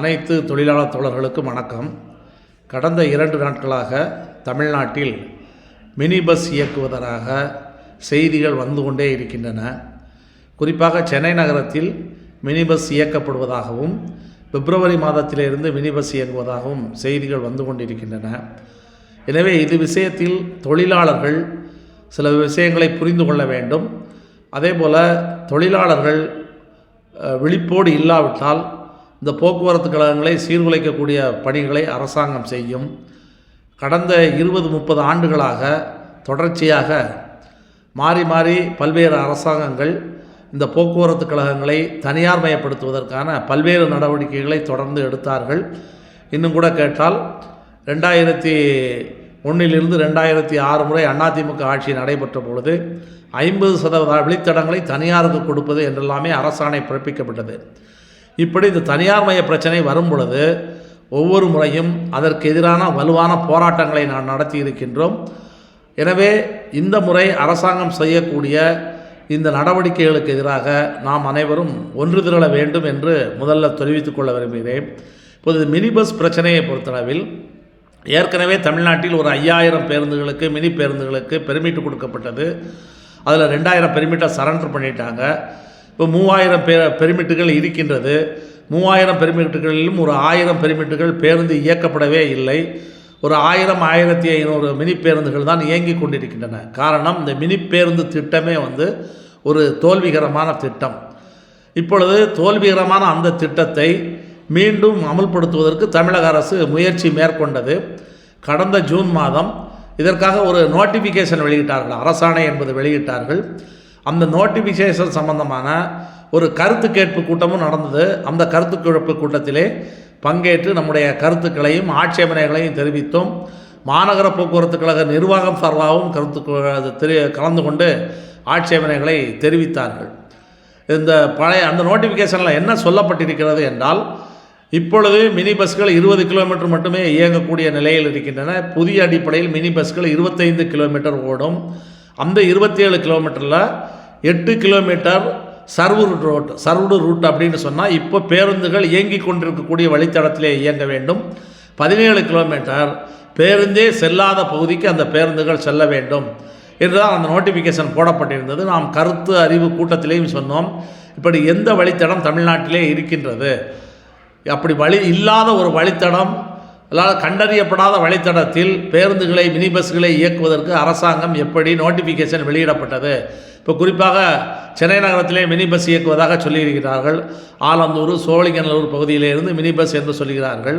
அனைத்து தொழிலாளர் தோழர்களுக்கும் வணக்கம். கடந்த 2 நாட்களாக தமிழ்நாட்டில் மினி பஸ் இயக்குவதாக செய்திகள் வந்து கொண்டே இருக்கின்றன. குறிப்பாக சென்னை நகரத்தில் மினி பஸ் இயக்கப்படுவதாகவும் பிப்ரவரி மாதத்திலிருந்து மினி பஸ் இயங்குவதாகவும் செய்திகள் வந்து கொண்டிருக்கின்றன. எனவே இது விஷயத்தில் தொழிலாளர்கள் சில விஷயங்களை புரிந்து கொள்ள வேண்டும். அதேபோல் தொழிலாளர்கள் விழிப்போடு இல்லாவிட்டால் இந்த போக்குவரத்து கழகங்களை சீர்குலைக்கக்கூடிய பணிகளை அரசாங்கம் செய்யும். கடந்த 20-30 ஆண்டுகளாக தொடர்ச்சியாக மாறி மாறி பல்வேறு அரசாங்கங்கள் இந்த போக்குவரத்து கழகங்களை தனியார் மயப்படுத்துவதற்கான பல்வேறு நடவடிக்கைகளை தொடர்ந்து எடுத்தார்கள். இன்னும் கூட கேட்டால் 2001 2006 முறை அதிமுக ஆட்சி நடைபெற்ற பொழுது 50% வழித்தடங்களை தனியாருக்கு கொடுப்பது என்றெல்லாமே அரசாணை பிறப்பிக்கப்பட்டது. இப்படி இந்த தனியார் மய பிரச்சனை வரும் பொழுது ஒவ்வொரு முறையும் அதற்கு எதிரான வலுவான போராட்டங்களை நான் நடத்தி இருக்கின்றோம். எனவே இந்த முறை அரசாங்கம் செய்யக்கூடிய இந்த நடவடிக்கைகளுக்கு எதிராக நாம் அனைவரும் ஒன்று திரள வேண்டும் என்று முதல்ல தெரிவித்துக் கொள்ள விரும்புகிறேன். இப்போது மினி பஸ் பிரச்சனையை பொறுத்தளவில் ஏற்கனவே தமிழ்நாட்டில் ஒரு 5000 பேருந்துகளுக்கு மினி பேருந்துகளுக்கு பெர்மிட் கொடுக்கப்பட்டது. அதில் 2000 பெர்மிட்டை சரண்டர் பண்ணிட்டாங்க. இப்போ 3000 பெர்மிட்டுகள் இருக்கின்றது. 3000 பெர்மிட்டுகளிலும் ஒரு 1000 பெர்மிட்டுகள் பேருந்து இயக்கப்படவே இல்லை. ஒரு 1000-1500 மினி பேருந்துகள் தான் இயங்கி கொண்டிருக்கின்றன. காரணம், இந்த மினி பேருந்து திட்டமே ஒரு தோல்விகரமான திட்டம். இப்பொழுது தோல்விகரமான அந்த திட்டத்தை மீண்டும் அமல்படுத்துவதற்கு தமிழக அரசு முயற்சி மேற்கொண்டது. கடந்த ஜூன் மாதம் இதற்காக ஒரு நோட்டிஃபிகேஷன் வெளியிட்டார்கள், அரசாணை என்பது வெளியிட்டார்கள். அந்த நோட்டிஃபிகேஷன் சம்பந்தமான ஒரு கருத்து கேட்பு கூட்டமும் நடந்தது. அந்த கருத்து கேட்பு கூட்டத்திலே பங்கேற்று நம்முடைய கருத்துக்களையும் ஆட்சேபனைகளையும் தெரிவித்தோம். மாநகர போக்குவரத்து கழக நிர்வாகம் சார்பாகவும் கலந்து கொண்டு ஆட்சேபனைகளை தெரிவித்தார்கள். இந்த அந்த நோட்டிஃபிகேஷனில் என்ன சொல்லப்பட்டிருக்கிறது என்றால், இப்பொழுது மினி பஸ்கள் 20 கிலோமீட்டர் மட்டுமே இயங்கக்கூடிய நிலையில் இருக்கின்றன. புதிய அடிப்படையில் மினி பஸ்கள் 25 கிலோமீட்டர் ஓடும். அந்த 27 கிலோமீட்டரில் 8 கிலோமீட்டர் சர்வ்டு ரூட் அப்படின்னு சொன்னால் இப்போ பேருந்துகள் இயங்கி கொண்டிருக்கக்கூடிய வழித்தடத்திலே இயங்க வேண்டும். 17 கிலோமீட்டர் பேருந்தே செல்லாத பகுதிக்கு அந்த பேருந்துகள் செல்ல வேண்டும் என்றுதான் அந்த நோட்டிஃபிகேஷன் போடப்பட்டிருந்தது. நாம் கருத்து அறிவு கூட்டத்திலேயும் சொன்னோம், இப்படி எந்த வழித்தடம் தமிழ்நாட்டிலே இருக்கின்றது, அப்படி வழி இல்லாத ஒரு வழித்தடம், அதாவது கண்டறியப்படாத வழித்தடத்தில் பேருந்துகளை மினி பஸ்களை இயக்குவதற்கு அரசாங்கம் எப்படி நோட்டிஃபிகேஷன் வெளியிடப்பட்டது. இப்போ குறிப்பாக சென்னை நகரத்திலே மினி பஸ் இயக்குவதாக சொல்லியிருக்கிறார்கள். ஆலந்தூர் சோழிங்கநல்லூர் பகுதியிலிருந்து மினி பஸ் என்று சொல்கிறார்கள்.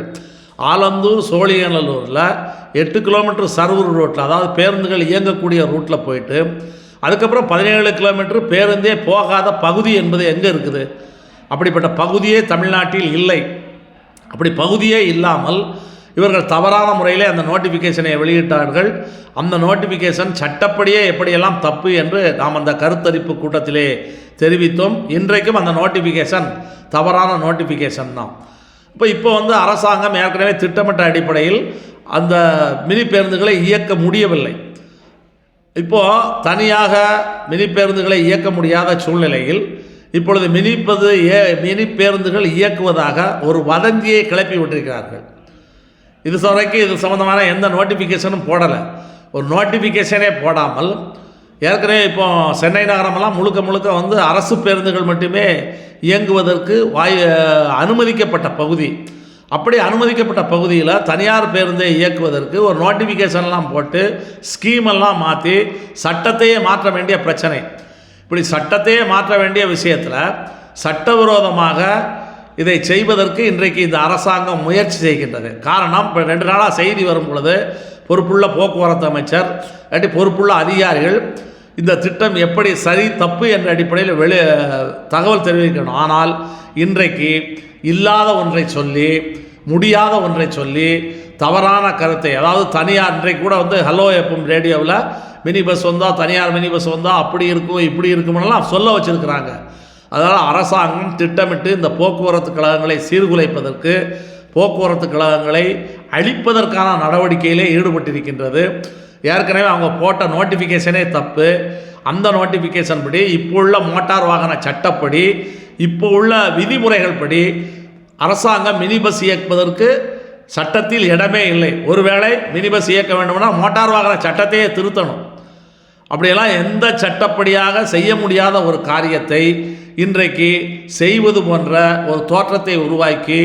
ஆலந்தூர் சோழிங்கநல்லூரில் 8 கிலோமீட்டர் சர்வூர் ரோட்டில், அதாவது பேருந்துகள் இயங்கக்கூடிய ரூட்டில் போயிட்டு அதுக்கப்புறம் 17 கிலோமீட்டர் பேருந்தே போகாத பகுதி என்பது எங்கே இருக்குது? அப்படிப்பட்ட பகுதியே தமிழ்நாட்டில் இல்லை. அப்படி பகுதியே இல்லாமல் இவர்கள் தவறான முறையிலே அந்த நோட்டிஃபிகேஷனை வெளியிட்டார்கள். அந்த நோட்டிஃபிகேஷன் சட்டப்படியே எப்படியெல்லாம் தப்பு என்று நாம் அந்த கருத்தரிப்பு கூட்டத்திலே தெரிவித்தோம். இன்றைக்கும் அந்த நோட்டிஃபிகேஷன் தவறான நோட்டிஃபிகேஷன் தான். இப்போ அரசாங்கம் ஏற்கனவே திட்டமிட்ட அடிப்படையில் அந்த மினி பேருந்துகளை இயக்க முடியவில்லை. இப்போது தனியாக மினி பேருந்துகளை இயக்க முடியாத சூழ்நிலையில் இப்பொழுது மினி பேருந்துகள் இயக்குவதாக ஒரு வதந்தியை கிளப்பி விட்டிருக்கிறார்கள். இது சம்பந்தமான எந்த நோட்டிஃபிகேஷனும் போடலை. ஒரு நோட்டிஃபிகேஷனே போடாமல் ஏற்கனவே இப்போ சென்னை நகரமெல்லாம் முழுக்க அரசு பேருந்துகள் மட்டுமே இயங்குவதற்கு அனுமதிக்கப்பட்ட பகுதி. அப்படி அனுமதிக்கப்பட்ட பகுதியில் தனியார் பேருந்தை இயக்குவதற்கு ஒரு நோட்டிஃபிகேஷன்லாம் போட்டு ஸ்கீமெல்லாம் மாற்றி சட்டத்தையே மாற்ற வேண்டிய பிரச்சனை. இப்படி சட்டத்தையே மாற்ற வேண்டிய விஷயத்தில் சட்டவிரோதமாக இதை செய்வதற்கு இன்றைக்கு இந்த அரசாங்கம் முயற்சி செய்கின்றது. காரணம், இப்போ 2 நாளாக செய்தி வரும் பொழுது பொறுப்புள்ள போக்குவரத்து அமைச்சர் இல்லாட்டி பொறுப்புள்ள அதிகாரிகள் இந்த திட்டம் எப்படி சரி தப்பு என்ற அடிப்படையில் தகவல் தெரிவிக்கணும். ஆனால் இன்றைக்கு இல்லாத ஒன்றை சொல்லி முடியாத ஒன்றை சொல்லி தவறான கருத்தை, அதாவது தனியார் இன்றைக்கு கூட ஹலோ எஃப்எம் ரேடியோவில் மினி பஸ் வந்தால், தனியார் மினி பஸ் வந்தால் அப்படி இருக்கும் இப்படி இருக்குமெல்லாம் சொல்ல வச்சுருக்கிறாங்க. அதனால் அரசாங்கம் திட்டமிட்டு இந்த போக்குவரத்து கழகங்களை சீர்குலைப்பதற்கு, போக்குவரத்து கழகங்களை அழிப்பதற்கான நடவடிக்கையிலே ஈடுபட்டிருக்கின்றது. ஏற்கனவே அவங்க போட்ட நோட்டிஃபிகேஷனே தப்பு. அந்த நோட்டிஃபிகேஷன் படி இப்போ உள்ள மோட்டார் வாகன சட்டப்படி இப்போ உள்ள விதிமுறைகள் படி அரசாங்கம் மினி பஸ் இயக்குவதற்கு சட்டத்தில் இடமே இல்லை. ஒருவேளை மினி பஸ் இயக்க வேண்டும்னா மோட்டார் வாகன சட்டத்தையே திருத்தணும். அப்படியெல்லாம் எந்த சட்டப்படியாக செய்ய முடியாத ஒரு காரியத்தை இன்றைக்கு செய்வது போன்ற ஒரு தோற்றத்தை உருவாக்கி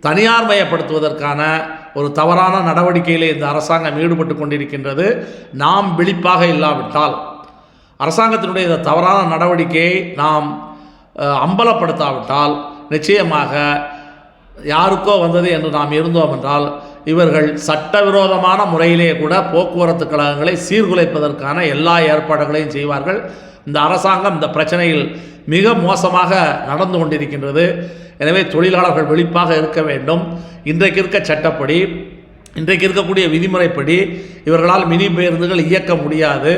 தனியார் மயப்படுத்துவதற்கான ஒரு தவறான நடவடிக்கையிலே இந்த அரசாங்கம் ஈடுபட்டு கொண்டிருக்கின்றது. நாம் விழிப்பாக இல்லாவிட்டால், அரசாங்கத்தினுடைய இந்த தவறான நடவடிக்கையை நாம் அம்பலப்படுத்தாவிட்டால், நிச்சயமாக யாருக்கோ வந்தது என்று நாம் இருந்தோம் என்றால் இவர்கள் சட்டவிரோதமான முறையிலே கூட போக்குவரத்து கழகங்களை சீர்குலைப்பதற்கான எல்லா ஏற்பாடுகளையும் செய்வார்கள். இந்த அரசாங்கம் இந்த பிரச்சனையில் மிக மோசமாக நடந்து கொண்டிருக்கின்றது. எனவே தொழிலாளர்கள் விழிப்பாக இருக்க வேண்டும். இன்றைக்கு இருக்க சட்டப்படி, இன்றைக்கு இருக்கக்கூடிய விதிமுறைப்படி இவர்களால் மினி பேருந்துகள் இயக்க முடியாது.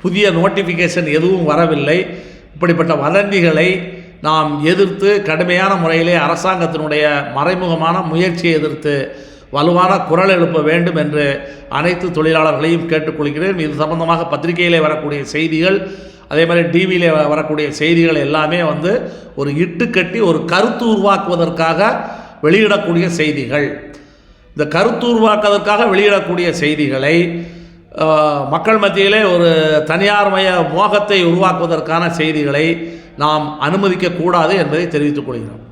புதிய நோட்டிஃபிகேஷன் எதுவும் வரவில்லை. இப்படிப்பட்ட வதந்திகளை நாம் எதிர்த்து கடுமையான முறையிலே அரசாங்கத்தினுடைய மறைமுகமான முயற்சியை எதிர்த்து வலுவான குரல் எழுப்ப வேண்டும் என்று அனைத்து தொழிலாளர்களையும் கேட்டுக்கொள்கிறேன். இது சம்பந்தமாக பத்திரிகையிலே வரக்கூடிய செய்திகள், அதே மாதிரி டிவியிலே வரக்கூடிய செய்திகள் எல்லாமே ஒரு இட்டுக்கட்டி ஒரு கருத்து உருவாக்குவதற்காக வெளியிடக்கூடிய செய்திகள். இந்த கருத்து உருவாக்குவதற்காக வெளியிடக்கூடிய செய்திகளை மக்கள் மத்தியிலே ஒரு தனியார்மய மோகத்தை உருவாக்குவதற்கான செய்திகளை நாம் அனுமதிக்கக்கூடாது என்பதை தெரிவித்துக் கொள்கிறோம்.